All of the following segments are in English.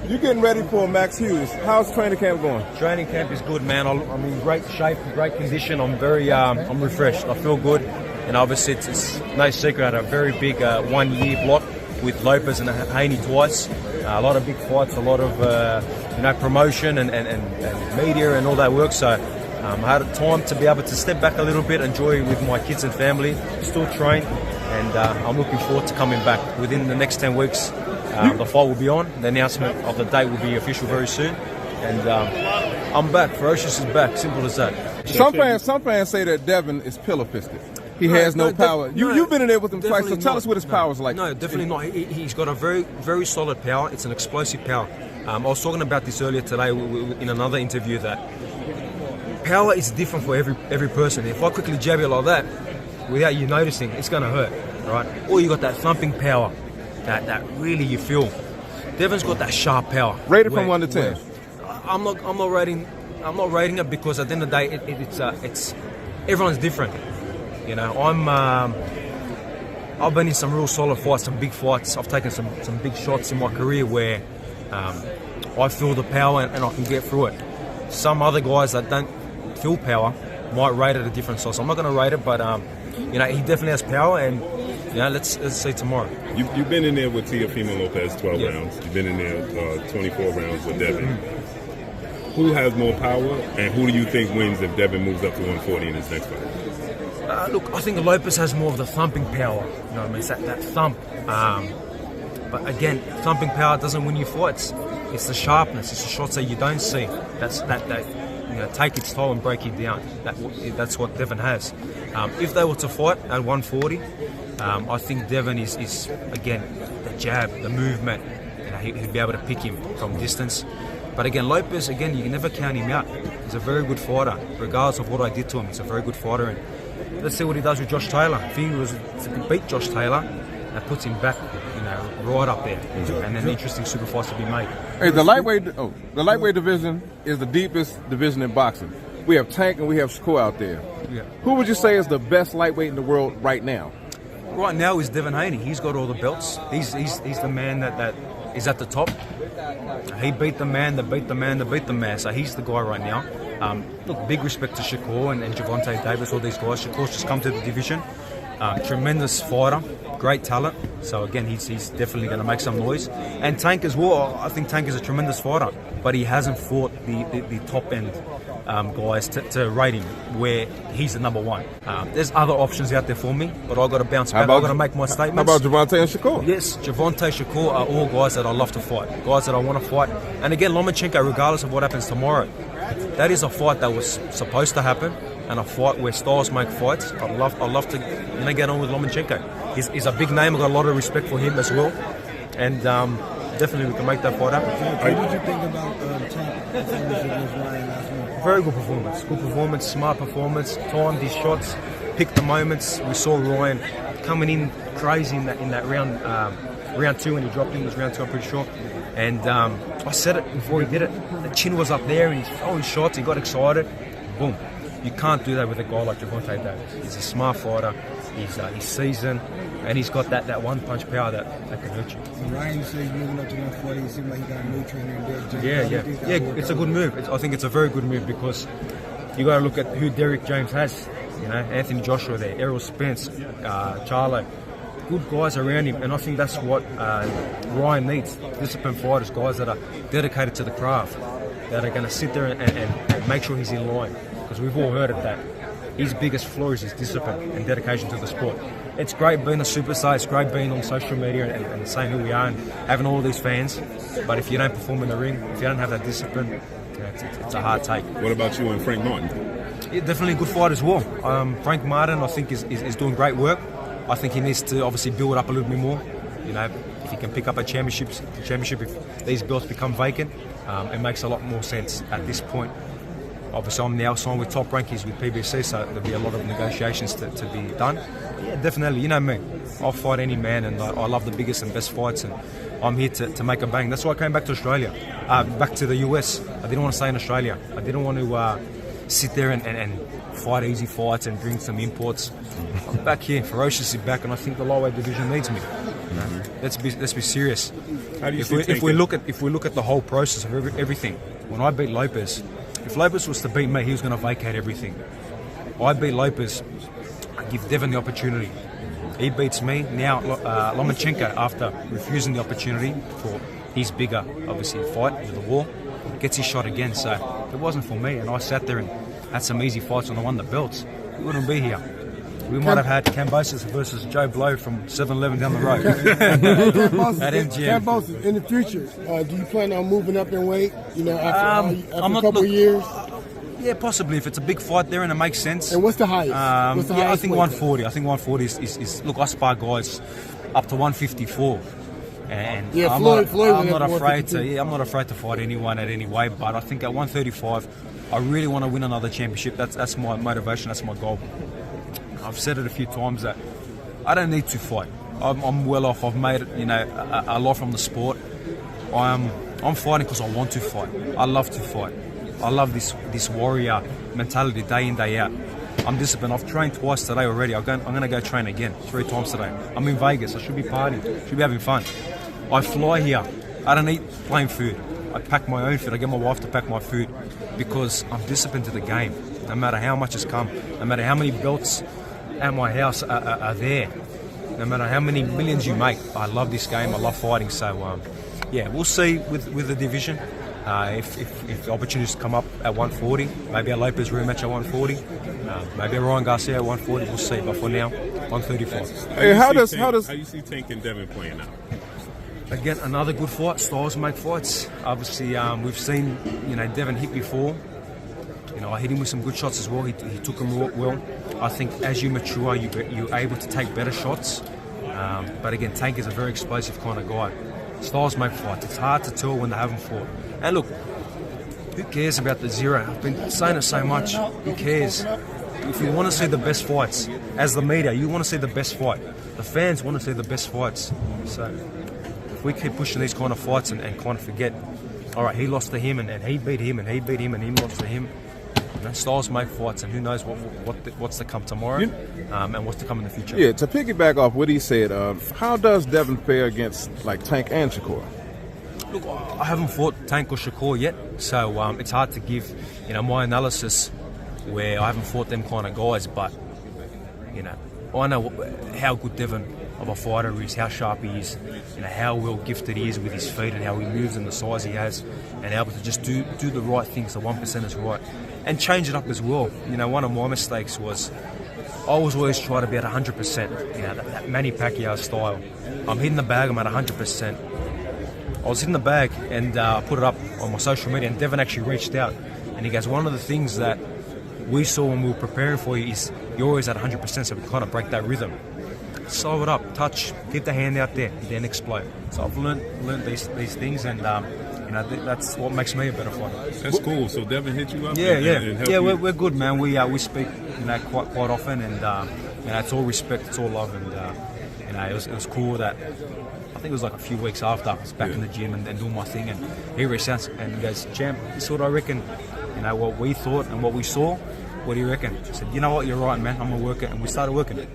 You're getting ready for Max Hughes. How's training camp going? Training camp is good, man. I'm in great shape, great condition. I'm very, I'm refreshed. I feel good, and obviously it's no secret. I had a very big 1 year block with Lopez and Haney twice. A lot of big fights, a lot of promotion and media and all that work. So I had time to be able to step back a little bit, enjoy with my kids and family, still train, and I'm looking forward to coming back within the next 10 weeks. The fight will be on. The announcement of the date will be official very soon. And I'm back. Ferocious is back. Simple as that. Some fans say that Devin is pillow-fisted. He has no power. You've been in there with him twice, so tell us what his power is like. No, definitely not. He's got a very, very solid power. It's an explosive power. I was talking about this earlier today in another interview that power is different for every person. If I quickly jab you like that, without you noticing, it's going to hurt, right? Or you got that thumping power. That really you feel. Devin's got that sharp power. Rate it from 1 to 10. I'm not rating it because at the end of the day it's everyone's different. You know, I've been in some real solid fights, some big fights. I've taken some big shots in my career where I feel the power and I can get through it. Some other guys that don't feel power might rate it a different size. I'm not going to rate it, but he definitely has power and. Let's see tomorrow. You've been in there with Teofimo Lopez 12 rounds. You've been in there 24 rounds with Devin. Who has more power, and who do you think wins if Devin moves up to 140 in his next fight? Look, I think Lopez has more of the thumping power. You know what I mean? It's that thump. But again, thumping power doesn't win you fights. It's the sharpness. It's the shots that you don't see. That's take its toll and break it down. That's what Devin has. If they were to fight at 140, I think Devin is again the jab, the movement. He'd be able to pick him from distance. But again, Lopez, you can never count him out. He's a very good fighter, regardless of what I did to him. He's a very good fighter, and let's see what he does with Josh Taylor. If he was to beat Josh Taylor, that puts him back, right up there. And then interesting super fights to be made. Hey, the lightweight division is the deepest division in boxing. We have Tank and we have Shakur out there. Yeah. Who would you say is the best lightweight in the world right now? Right now is Devin Haney. He's got all the belts. He's the man that is at the top. He beat the man that beat the man that beat the man. So he's the guy right now. Look, big respect to Shakur and Gervonta Davis, all these guys. Shakur's just come to the division. Tremendous fighter, great talent. So again, he's definitely going to make some noise. And Tank as well. I think Tank is a tremendous fighter, but he hasn't fought the top end guys to rate him where he's the number one. There's other options out there for me, but I've got to bounce back. I've got to make my statements. How about Gervonta and Shakur? Yes, Gervonta, Shakur are all guys that I love to fight, guys that I want to fight. And again, Lomachenko, regardless of what happens tomorrow, that is a fight that was supposed to happen, and a fight where styles make fights. I'd love to get on with Lomachenko. He's a big name. I've got a lot of respect for him as well, and definitely we can make that fight happen. What did you think about Tank's performance against Ryan last night? Very good performance. Good performance, smart performance, timed his shots, picked the moments. We saw Ryan coming in crazy in that round, round 2 when he dropped him. It was round 2, I'm pretty sure. And I said it before he did it. The chin was up there and he's throwing shots. He got excited. Boom. You can't do that with a guy like Gervonta Davis. He's a smart fighter. He's seasoned, and he's got that one-punch power that can hurt you. Ryan says moving up to 140, it seems like he got a new trainer in Derek James. Yeah. It's a good move. I think it's a very good move because you got to look at who Derek James has. Anthony Joshua there, Errol Spence, Charlo. Good guys around him, and I think that's what Ryan needs. Disciplined fighters, guys that are dedicated to the craft, that are going to sit there and make sure he's in line. Because we've all heard of that. His biggest flaw is his discipline and dedication to the sport. It's great being a superstar, it's great being on social media and saying who we are and having all these fans, but if you don't perform in the ring, if you don't have that discipline, it's a hard take. What about you and Frank Martin? Yeah, definitely a good fight as well. Frank Martin, I think, is doing great work. I think he needs to obviously build it up a little bit more. If he can pick up a championship, if these belts become vacant, it makes a lot more sense at this point. Obviously, I'm now signed with Top Rank. He's with PBC, so there'll be a lot of negotiations to be done. Yeah, definitely. You know me. I'll fight any man, and I love the biggest and best fights, and I'm here to make a bang. That's why I came back to Australia, back to the US. I didn't want to stay in Australia. I didn't want to sit there and fight easy fights and bring some imports. I'm back here, Ferocious is back, and I think the lightweight division needs me. Let's be serious. How do you see If we look at the whole process of everything, when I beat Lopez, if Lopez was to beat me, he was going to vacate everything. I beat Lopez, I give Devin the opportunity. He beats me. Now Lomachenko, after refusing the opportunity for his bigger, obviously, fight with the war, gets his shot again. So it wasn't for me, and I sat there and had some easy fights and I won the belts. We wouldn't be here. We might have had Kambosos versus Joe Blow from 7-Eleven down the road. At MGM. Kambosos, in the future, do you plan on moving up in weight? You know, after a couple of years. Yeah, possibly if it's a big fight there and it makes sense. And what's the highest? I think 140. I think 140 is look. I spar guys up to 154, and yeah, I'm Floyd not afraid to. Yeah, I'm not afraid to fight anyone at any weight. But I think at 135, I really want to win another championship. That's my motivation. That's my goal. I've said it a few times that I don't need to fight. I'm well off. I've made a lot from the sport. I'm fighting because I want to fight. I love to fight. I love this warrior mentality day in, day out. I'm disciplined. I've trained twice today already. I'm going to go train again 3 times today. I'm in Vegas. I should be partying. Should be having fun. I fly here. I don't eat plain food. I pack my own food. I get my wife to pack my food because I'm disciplined to the game. No matter how much has come, no matter how many belts at my house are there, no matter how many millions you make, I love this game. I love fighting. So, yeah, we'll see with the division. If the opportunities come up at 140, maybe a Lopez rematch at 140, maybe a Ryan Garcia at 140, we'll see. But for now, 135. Hey, how do you see Tank and Devin playing out? Again, another good fight. Styles make fights. Obviously, we've seen Devin hit before. I hit him with some good shots as well. He took them well. I think as you mature, you're able to take better shots. But again, Tank is a very explosive kind of guy. Styles make fights. It's hard to tell when they haven't fought. And look, who cares about the zero? I've been saying it so much. Who cares? If you want to see the best fights, as the media, you want to see the best fight. The fans want to see the best fights. So if we keep pushing these kind of fights and kind of forget, all right, he lost to him and he beat him and he beat him and he lost to him. Styles make fights, and who knows what's to come tomorrow and what's to come in the future. Yeah, to piggyback off what he said, how does Devin fare against like Tank and Shakur? Look, I haven't fought Tank or Shakur yet, so it's hard to give my analysis where I haven't fought them kind of guys. But I know how good Devin of a fighter is, how sharp he is, how well gifted he is with his feet and how he moves and the size he has, and able to just do the right things. The 1% is right. And change it up as well. One of my mistakes was I was always trying to be at 100%. That Manny Pacquiao style. I'm hitting the bag. I'm at 100%. I was hitting the bag and I put it up on my social media. And Devin actually reached out and he goes, one of the things that we saw when we were preparing for you is you're always at 100%. So we kind of break that rhythm. Slow it up, touch, get the hand out there, then explode. So I've learned these things and. That's what makes me a better fighter. That's cool. So Devin hit you up. Yeah. We're good, man. We speak, quite often, and it's all respect, it's all love, and it was cool that I think it was like a few weeks after I was back in the gym and doing my thing, and he reached out and he goes, "Champ, this is what I reckon. What we thought and what we saw. What do you reckon?" I said, "You know what? You're right, man. I'm gonna work it," and we started working it.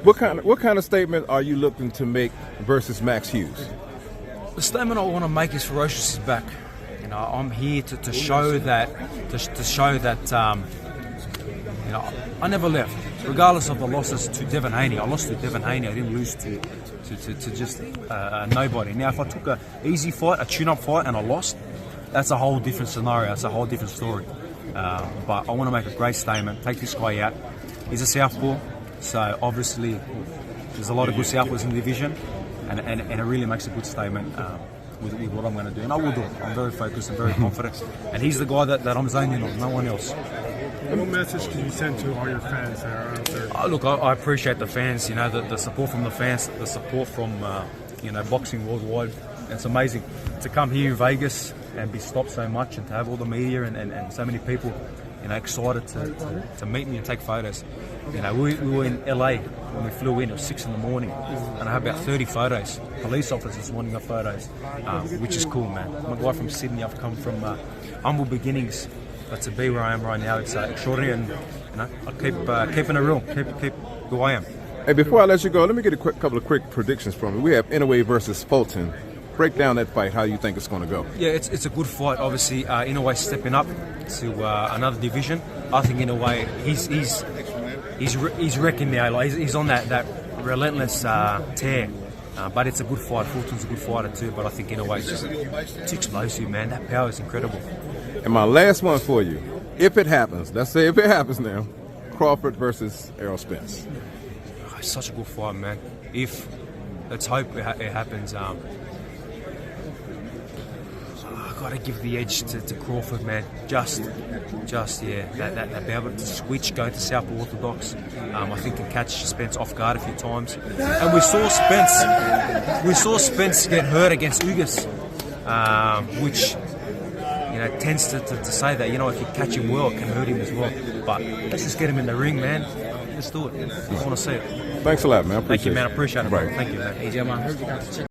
What kind of statement are you looking to make versus Max Hughes? The statement I want to make is Ferocious is back. I'm here to show that I never left, regardless of the losses to Devin Haney. I lost to Devin Haney. I didn't lose to just nobody. Now, if I took an easy fight, a tune-up fight, and I lost, that's a whole different scenario. That's a whole different story. But I want to make a great statement. Take this guy out. He's a southpaw, so obviously there's a lot of good southpaws in the division. And it really makes a good statement with what I'm going to do. And I will do it. I'm very focused and very confident. And he's the guy that I'm zoning on, no one else. What message can you send to all your fans that are out there? Look, I appreciate the fans, the support from the fans, the support from, boxing worldwide. It's amazing to come here in Vegas and be stopped so much and to have all the media and so many people, excited to meet me and take photos. We were in LA when we flew in. It was 6 a.m, and I had about 30 photos. Police officers wanting our photos, which is cool, man. I'm a guy from Sydney. I've come from humble beginnings, but to be where I am right now, it's extraordinary. And I keep keeping it real. Keep who I am. Hey, before I let you go, let me get a couple of quick predictions from you. We have Inoue versus Fulton. Break down that fight. How you think it's going to go? Yeah, it's a good fight. Obviously, Inoue stepping up to another division. I think Inoue, he's wrecking now. Like, he's on that relentless tear. But it's a good fight. Fulton's a good fighter too. But I think Inoue's just too explosive, man. That power is incredible. And my last one for you, if it happens, let's say if it happens now, Crawford versus Errol Spence. Oh, it's such a good fight, man. Let's hope it happens. I gotta give the edge to Crawford, man. Just yeah, that be able to switch, go to southpaw orthodox. I think can catch Spence off guard a few times. And we saw Spence get hurt against Ugas, which tends to say that if you catch him well, it can hurt him as well. But let's just get him in the ring, man. Let's do it. I want to see it. Thanks a lot, man. Thank you, man. I appreciate it. Right. Thank you, man.